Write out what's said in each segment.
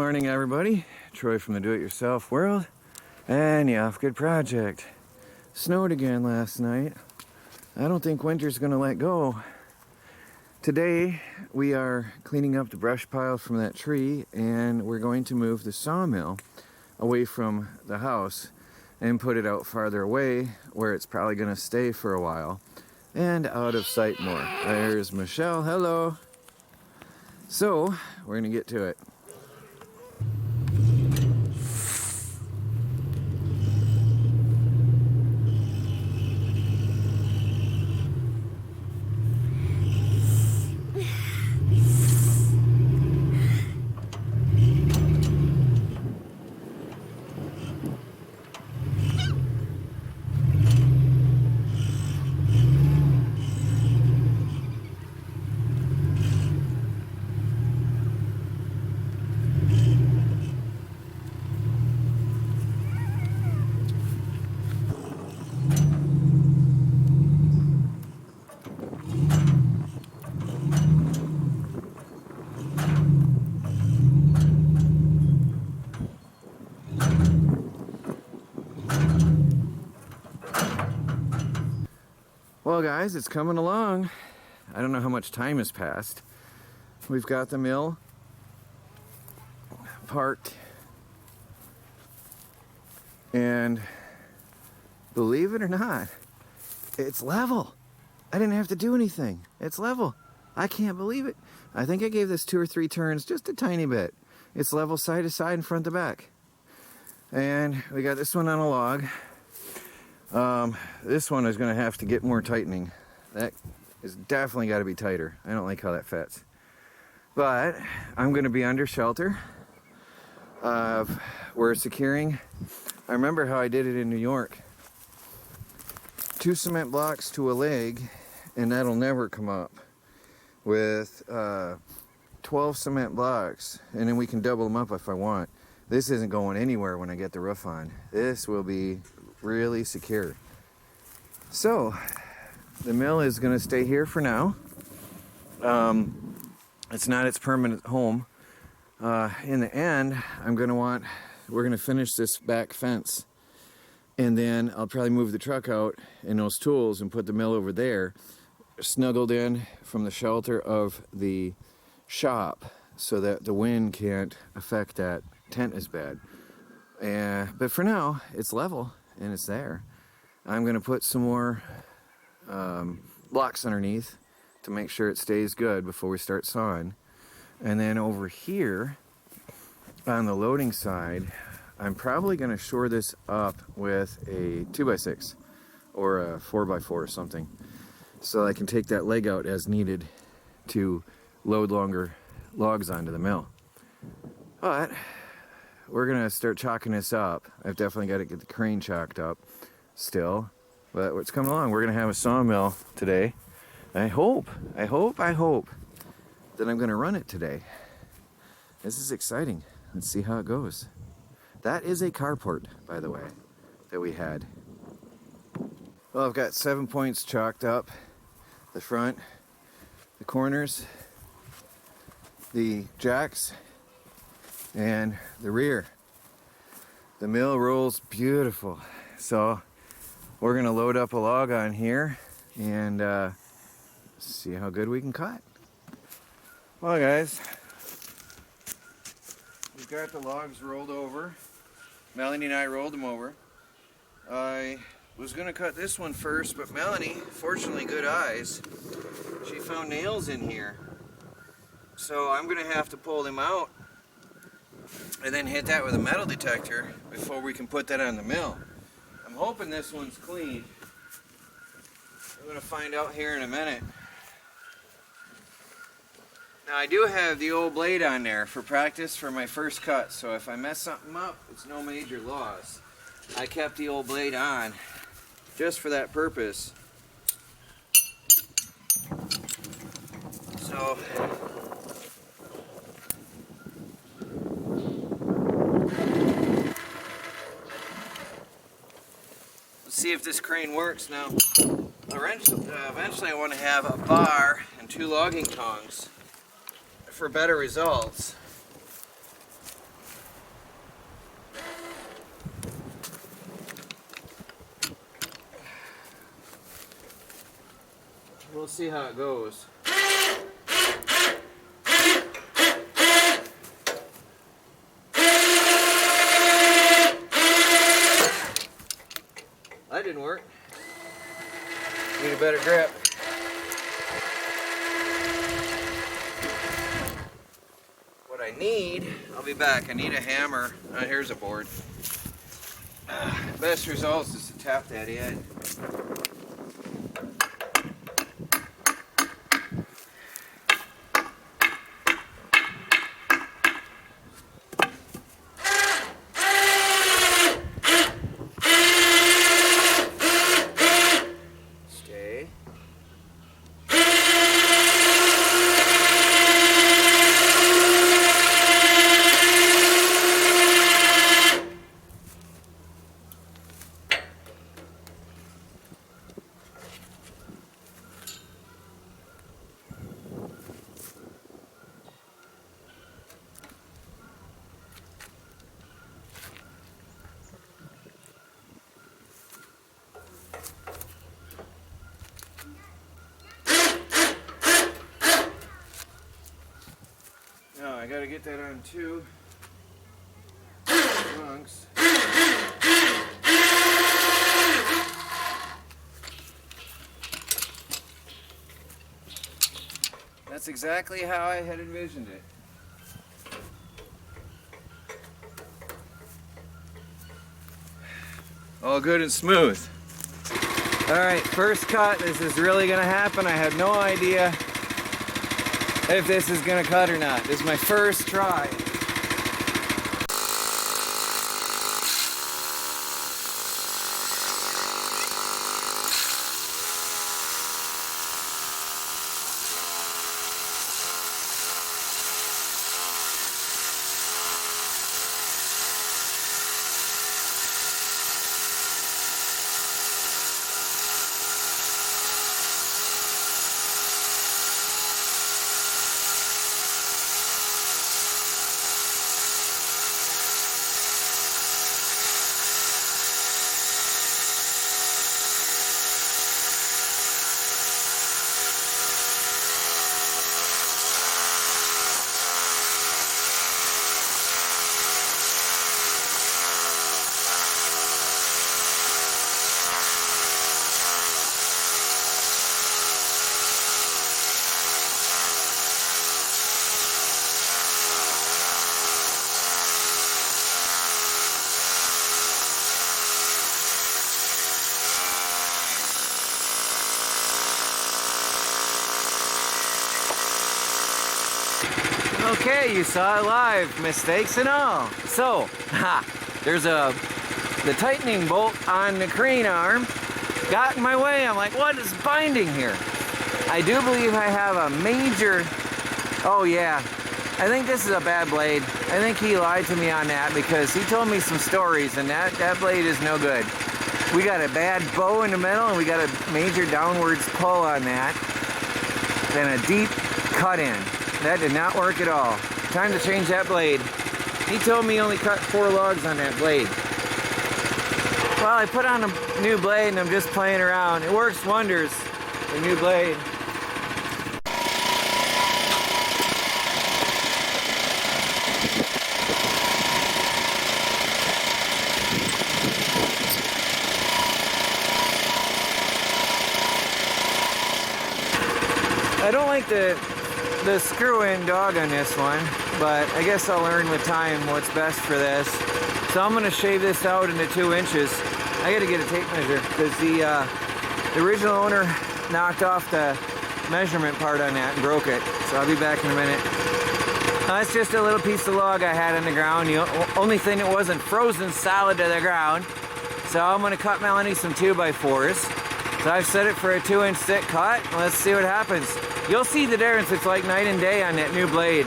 morning, everybody. Troy from the Do-It-Yourself World. And yeah, good project. Snowed again last night. I don't think winter's gonna let go. Today, we are cleaning up the brush pile from that tree, and we're going to move the sawmill away from the house and put it out farther away where it's probably gonna stay for a while and out of sight more. There's Michelle, hello. So, we're gonna get to it. Well guys, it's coming along. I don't know how much time has passed. We've got the mill parked, and believe it or not, it's level. I didn't have to do anything. It's level. I can't believe it. I think I gave this 2 or 3 turns, just a tiny bit. It's level side to side and front to back. And we got this one on a log. This one is going to have to get more tightening. That is definitely got to be tighter. I don't like how that fits. But I'm going to be under shelter. We're securing. I remember how I did it in New York. 2 cement blocks to a leg, and that'll never come up. With 12 cement blocks, and then we can double them up if I want. This isn't going anywhere when I get the roof on. This will be really secure. So the mill is going to stay here for now. It's not its permanent home. In the end, we're going to finish this back fence, and then I'll probably move the truck out and those tools and put the mill over there, snuggled in from the shelter of the shop so that the wind can't affect that tent as bad. But for now, it's level and it's there. I'm going to put some more blocks underneath to make sure it stays good before we start sawing. And then over here on the loading side, I'm probably going to shore this up with a 2x6 or a 4x4 or something, so I can take that leg out as needed to load longer logs onto the mill. But we're gonna start chalking this up. I've definitely got to get the crane chalked up still, but what's coming along, we're gonna have a sawmill today. I hope that I'm gonna run it today. This is exciting. Let's see how it goes. That is a carport, by the way, that we had. Well, I've got 7 points chalked up. The front, the corners, the jacks, and the rear. The mill rolls beautiful. So we're gonna load up a log on here and see how good we can cut. Well guys, we've got the logs rolled over. Melanie and I rolled them over. I was gonna cut this one first, but Melanie, fortunately good eyes, she found nails in here. So I'm gonna have to pull them out and then hit that with a metal detector before we can put that on the mill. I'm hoping this one's clean. We're gonna find out here in a minute. Now I do have the old blade on there for practice for my first cut, so if I mess something up, it's no major loss. I kept the old blade on just for that purpose. So let's see if this crane works now. Eventually I want to have a bar and 2 logging tongs for better results. we'll see how it goes. That didn't work. Need a better grip. What I need, I'll be back. I need a hammer. Here's a board. Best results is to tap that in. I gotta get that on two trunks. That's exactly how I had envisioned it. All good and smooth. All right, first cut. This is really gonna happen. I have no idea if this is gonna cut or not. This is my first try. Okay, you saw it live, mistakes and all. So, there's the tightening bolt on the crane arm got in my way. I'm like, what is binding here? I do believe I have a major, oh yeah, I think this is a bad blade. I think he lied to me on that because he told me some stories and that blade is no good. We got a bad bow in the middle and we got a major downwards pull on that. Then a deep cut in. That did not work at all. Time to change that blade. He told me he only cut 4 logs on that blade. Well, I put on a new blade and I'm just playing around. It works wonders, the new blade. I don't like the screw-in dog on this one, but I guess I'll learn with time what's best for this. So I'm going to shave this out into 2 inches. I got to get a tape measure because the original owner knocked off the measurement part on that and broke it. So I'll be back in a minute. That's just a little piece of log I had on the ground. The only thing that wasn't frozen solid to the ground. So I'm going to cut Melanie some 2x4s. So I've set it for a 2-inch thick cut. Let's see what happens. You'll see the difference. It's like night and day on that new blade.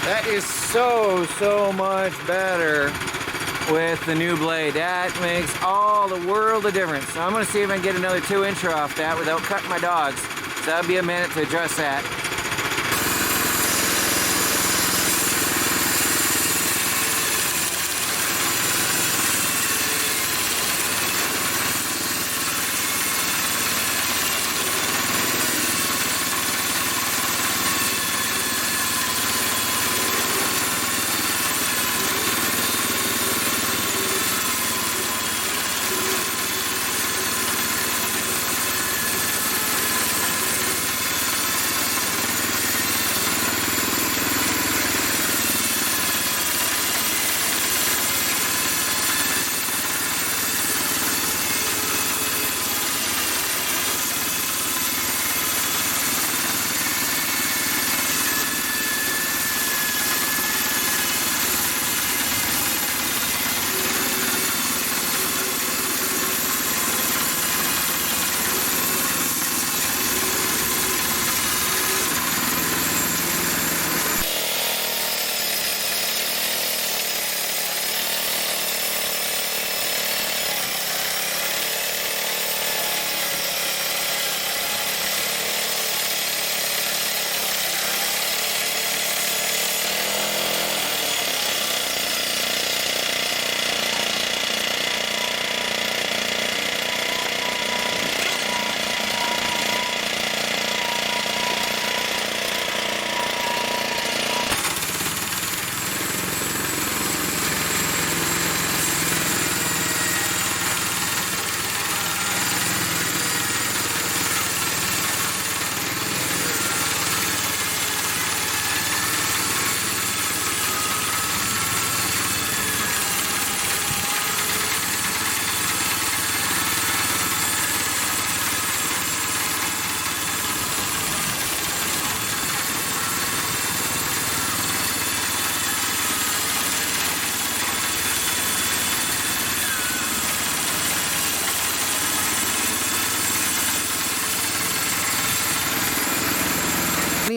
That is so much better with the new blade. That makes all the world of difference. So I'm gonna see if I can get another 2-incher off that without cutting my dogs. So that'll be a minute to adjust that.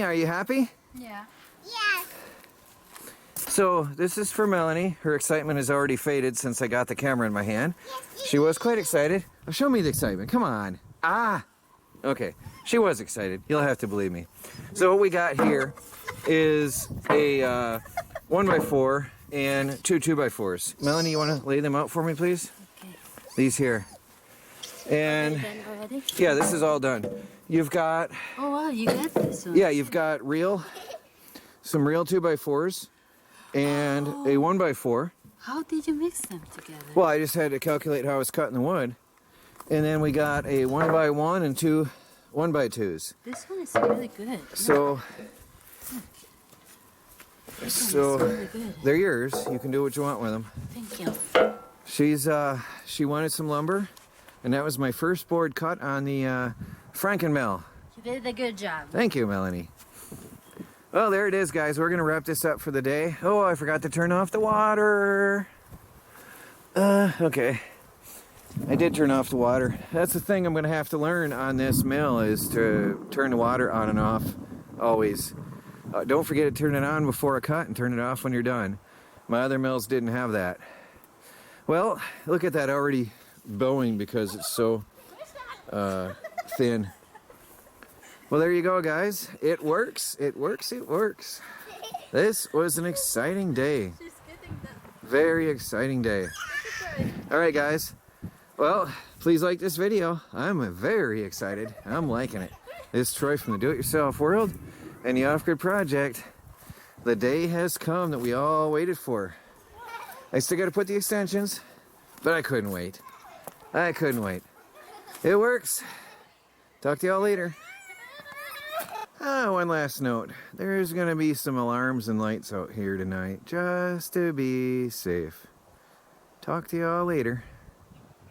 Are you happy? Yeah. Yes. So this is for Melanie. Her excitement has already faded since I got the camera in my hand. She was quite excited. Oh, show me the excitement. Come on. Ah. Okay. She was excited. You'll have to believe me. So what we got here is a 1x4 and two 2x4s. Melanie, you want to lay them out for me, please? Okay. These here. And Done already? yeah, this is all done. You've got, Oh wow, you got this one. yeah, you've got some real 2x4s and a 1x4. How did you mix them together? Well, I just had to calculate how I was cutting the wood. And then we got a 1x1 and two 1x2s. This one is really good. So This one is really good. they're yours. You can do what you want with them. Thank you. She wanted some lumber, and that was my first board cut on the FrankenMill. You did a good job. Thank you, Melanie. Well, there it is, guys. We're gonna wrap this up for the day. Oh, I forgot to turn off the water. Okay. I did turn off the water. That's the thing I'm gonna have to learn on this mill, is to turn the water on and off always. Don't forget to turn it on before a cut and turn it off when you're done. My other mills didn't have that. Well, look at that, already bowing because it's so thin. Well, there you go, guys. It works. It works. It works. This was an exciting day. Very exciting day. All right, guys. Well, please like this video. I'm very excited. I'm liking it. This is Troy from the Do-It-Yourself World and the Off-Grid Project. The day has come that we all waited for. I still got to put the extensions, but I couldn't wait. I couldn't wait. It works. Talk to y'all later. One last note. There's going to be some alarms and lights out here tonight, just to be safe. Talk to y'all later.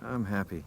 I'm happy.